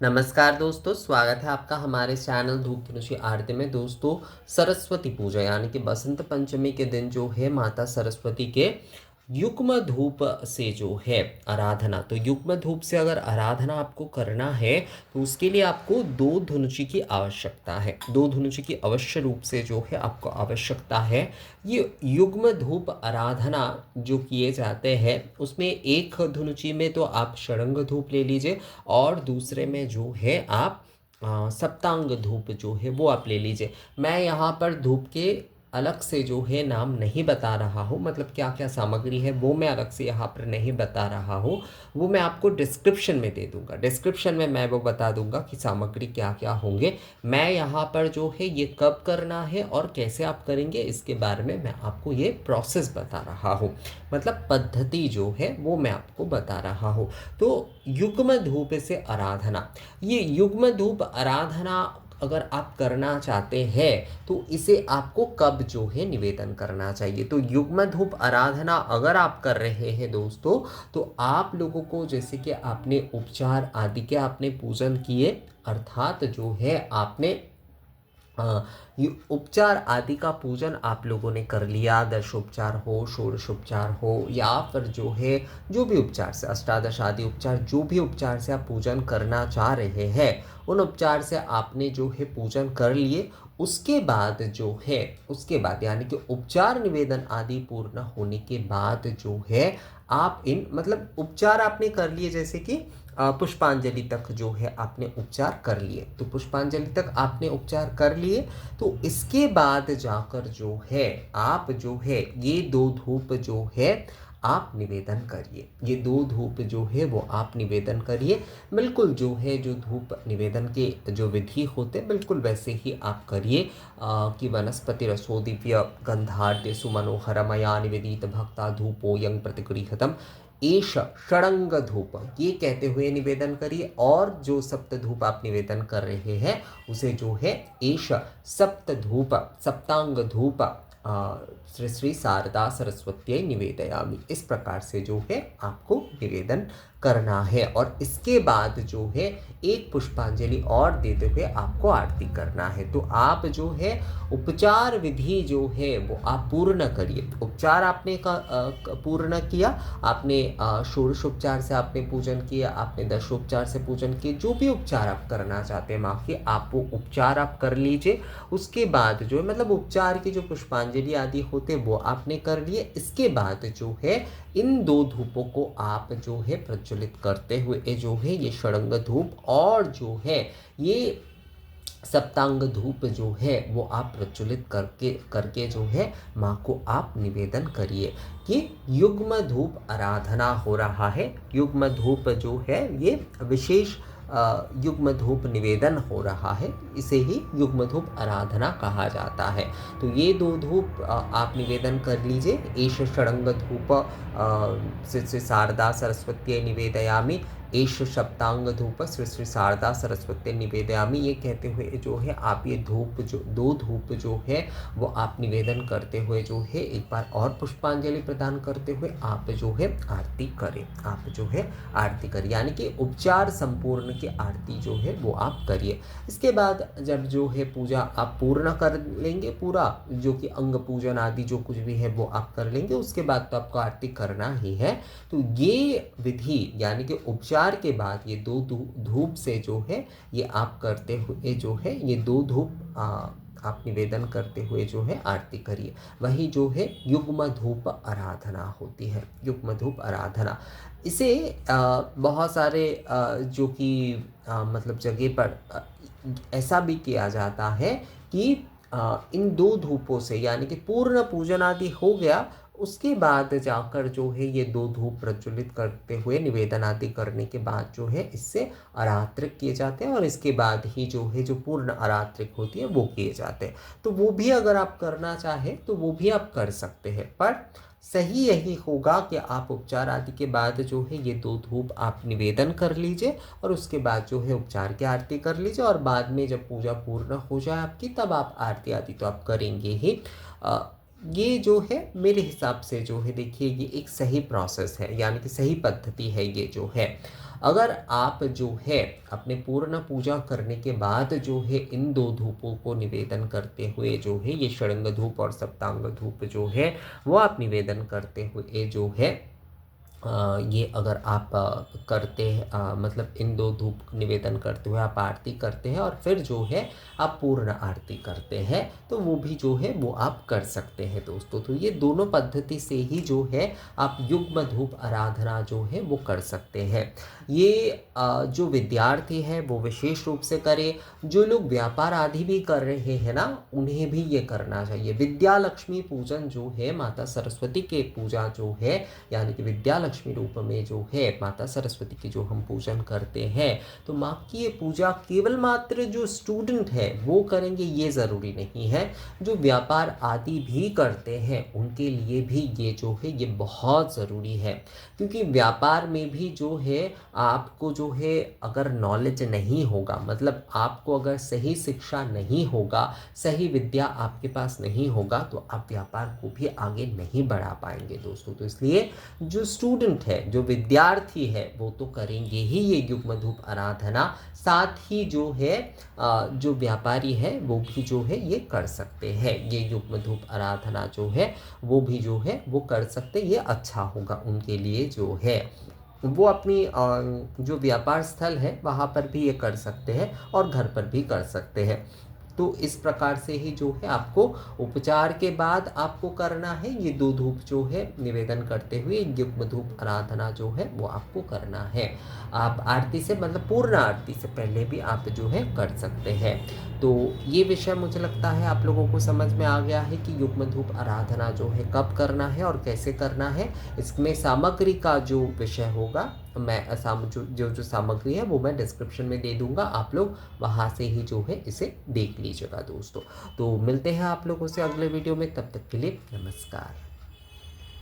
नमस्कार दोस्तों, स्वागत है आपका हमारे चैनल धूप धनुषी आरती में। दोस्तों, सरस्वती पूजा यानी कि बसंत पंचमी के दिन जो है माता सरस्वती के युग्म धूप से जो है आराधना, तो युग्म धूप से अगर आराधना आपको करना है तो उसके लिए आपको दो धनुषी की आवश्यकता है। दो धनुषी की अवश्य रूप से जो है आपको आवश्यकता है। ये युग्म धूप आराधना जो किए जाते हैं उसमें एक धनुषी में तो आप षडंग धूप ले लीजिए और दूसरे में जो है आप सप्तांग धूप जो है वो आप ले लीजिए। मैं यहाँ पर धूप के अलग से जो है नाम नहीं बता रहा हूँ, मतलब क्या क्या सामग्री है वो मैं अलग से यहाँ पर नहीं बता रहा हूँ। वो मैं आपको डिस्क्रिप्शन में दे दूंगा, डिस्क्रिप्शन में मैं वो बता दूंगा कि सामग्री क्या क्या होंगे। मैं यहाँ पर जो है ये कब करना है और कैसे आप करेंगे इसके बारे में मैं आपको ये प्रोसेस बता रहा हूँ, मतलब पद्धति जो है वो मैं आपको बता रहा हूँ। तो युग्म धूप से आराधना, ये युग्म धूप आराधना अगर आप करना चाहते हैं तो इसे आपको कब जो है निवेदन करना चाहिए। तो युग्म धूप आराधना अगर आप कर रहे हैं दोस्तों, तो आप लोगों को जैसे कि आपने उपचार आदि के आपने पूजन किए, अर्थात जो है आपने ये उपचार आदि का पूजन आप लोगों ने कर लिया, दशोपचार हो, षोडशोपचार हो, या फिर जो है जो भी उपचार से अष्टादश आदि उपचार, जो भी उपचार से आप पूजन करना चाह रहे हैं उन उपचार से आपने जो है पूजन कर लिए। उसके बाद जो है, उसके बाद यानी कि उपचार निवेदन आदि पूर्ण होने के बाद जो है आप इन मतलब उपचार आपने कर लिए, जैसे कि पुष्पांजलि तक जो है आपने उपचार कर लिए, तो पुष्पांजलि तक आपने उपचार कर लिए। तो इसके बाद जाकर जो है आप जो है ये दो धूप जो है आप निवेदन करिए। ये दो धूप जो है वो आप निवेदन करिए। बिल्कुल जो है जो धूप निवेदन के जो विधि होते हैं बिल्कुल वैसे ही आप करिए कि वनस्पति रसो दिव्य गंधार्य सुमनोहरमया निवेदित भक्ता धूपो यंग प्रतिगृहतम एष षडंग धूप, ये कहते हुए निवेदन करिए। और जो सप्त धूप आप निवेदन कर रहे हैं उसे जो है एष सप्त धूप सप्तांग धूप श्री श्री शारदा सरस्वती निवेदयामि, इस प्रकार से जो है आपको निवेदन करना है। और इसके बाद जो है एक पुष्पांजलि और देते हुए आपको आरती करना है। तो आप जो है उपचार विधि जो है वो आप पूर्ण करिए। उपचार आपने पूर्ण किया, आपने षोडशोपचार से आपने पूजन किया, आपने दशोपचार से पूजन किए, जो भी उपचार आप करना चाहते हैं माँ के आप वो उपचार आप कर लीजिए। उसके बाद जो है मतलब उपचार की जो पुष्पांजलि आदि होते वो आपने कर लिए। इसके बाद जो है इन दो धूपों को आप जो है प्रज्वलित करते हुए जो है ये षडंग धूप और जो है ये सप्तांग धूप जो है वो आप प्रज्वलित करके करके जो है माँ को आप निवेदन करिए कि युग्म धूप आराधना हो रहा है। युग्म धूप जो है ये विशेष युग्म धूप निवेदन हो रहा है, इसे ही युग्म धूप आराधना कहा जाता है। तो ये दो धूप आप निवेदन कर लीजिए। एष षडंग धूप श्री श्री शारदा सरस्वती निवेदयामि, एष सप्तांग धूप श्री श्री शारदा सरस्वती निवेदयामि, ये कहते हुए जो है आप ये धूप जो दो धूप जो है वो आप निवेदन करते हुए जो है एक बार और पुष्पांजलि प्रदान करते हुए आप जो है आरती करें। आप जो है आरती करिए, यानी कि उपचार संपूर्ण की आरती जो है वो आप करिए। इसके बाद जब जो है पूजा आप पूर्ण कर लेंगे, पूरा जो कि अंग पूजन आदि जो कुछ भी है वो आप कर लेंगे, उसके बाद तो आपको आरती करना ही है। तो ये विधि यानी कि उपचार के बाद ये दो धूप से जो है ये आप करते हुए जो है ये दो धूप आप निवेदन करते हुए जो है आरती करिए। वही जो है युग्म धूप आराधना होती है। युग्म धूप आराधना इसे बहुत सारे जो कि मतलब जगह पर ऐसा भी किया जाता है कि इन दो धूपों से यानी कि पूर्ण पूजन आदि हो गया, उसके बाद जाकर जो है ये दो धूप प्रज्वलित करते हुए निवेदन आदि करने के बाद जो है इससे आरात्रिक किए जाते हैं और इसके बाद ही जो है जो पूर्ण आरात्रिक होती है वो किए जाते हैं। तो वो भी अगर आप करना चाहें तो वो भी आप कर सकते हैं, पर सही यही होगा कि आप उपचार आदि के बाद जो है ये दो धूप आप निवेदन कर लीजिए और उसके बाद जो है उपचार की आरती कर लीजिए और बाद में जब पूजा पूर्ण हो जाए आपकी तब आप आरती आदि तो आप करेंगे ही। ये जो है मेरे हिसाब से जो है देखिए ये एक सही प्रोसेस है, यानी कि सही पद्धति है ये जो है। अगर आप जो है अपने पूर्ण पूजा करने के बाद जो है इन 2 धूपों को निवेदन करते हुए जो है ये षडंग धूप और सप्तांग धूप जो है वो आप निवेदन करते हुए जो है ये अगर आप करते हैं, मतलब इन 2 धूप निवेदन करते हुए आप आरती करते हैं और फिर जो है आप पूर्ण आरती करते हैं तो वो भी जो है वो आप कर सकते हैं दोस्तों। तो ये दोनों पद्धति से ही जो है आप युग्म धूप आराधना जो है वो कर सकते हैं। ये जो विद्यार्थी है वो विशेष रूप से करें, जो लोग व्यापार आदि भी कर रहे हैं ना उन्हें भी ये करना चाहिए। विद्या लक्ष्मी पूजन जो है माता सरस्वती के पूजा जो है यानी कि विद्या लक्ष्मी रूप में जो है माता सरस्वती की जो हम पूजन करते हैं तो माँ की ये पूजा केवल मात्र जो स्टूडेंट है वो करेंगे ये ज़रूरी नहीं है। जो व्यापार आदि भी करते हैं उनके लिए भी ये जो है ये बहुत ज़रूरी है, क्योंकि व्यापार में भी जो है आपको जो है अगर नॉलेज नहीं होगा, मतलब आपको अगर सही शिक्षा नहीं होगा, सही विद्या आपके पास नहीं होगा तो आप व्यापार को भी आगे नहीं बढ़ा पाएंगे दोस्तों। तो इसलिए जो स्टूडेंट है, जो विद्यार्थी है वो तो करेंगे ही ये युग्म धूप आराधना, साथ ही जो है जो व्यापारी है वो भी जो है ये कर सकते हैं। ये युग्म धूप आराधना जो है वो भी जो है वो कर सकते, ये अच्छा होगा उनके लिए जो है। वो अपनी जो व्यापार स्थल है वहाँ पर भी ये कर सकते हैं और घर पर भी कर सकते हैं। तो इस प्रकार से ही जो है आपको उपचार के बाद आपको करना है ये 2 धूप जो है निवेदन करते हुए युग्म धूप आराधना जो है वो आपको करना है। आप आरती से मतलब पूर्ण आरती से पहले भी आप जो है कर सकते हैं। तो ये विषय मुझे लगता है आप लोगों को समझ में आ गया है कि युग्म धूप आराधना जो है कब करना है और कैसे करना है। इसमें सामग्री का जो विषय होगा मैं जो सामग्री है वो मैं डिस्क्रिप्शन में दे दूंगा, आप लोग वहाँ से ही जो है इसे देख लीजिएगा दोस्तों। तो मिलते हैं आप लोगों से अगले वीडियो में, तब तक के लिए नमस्कार।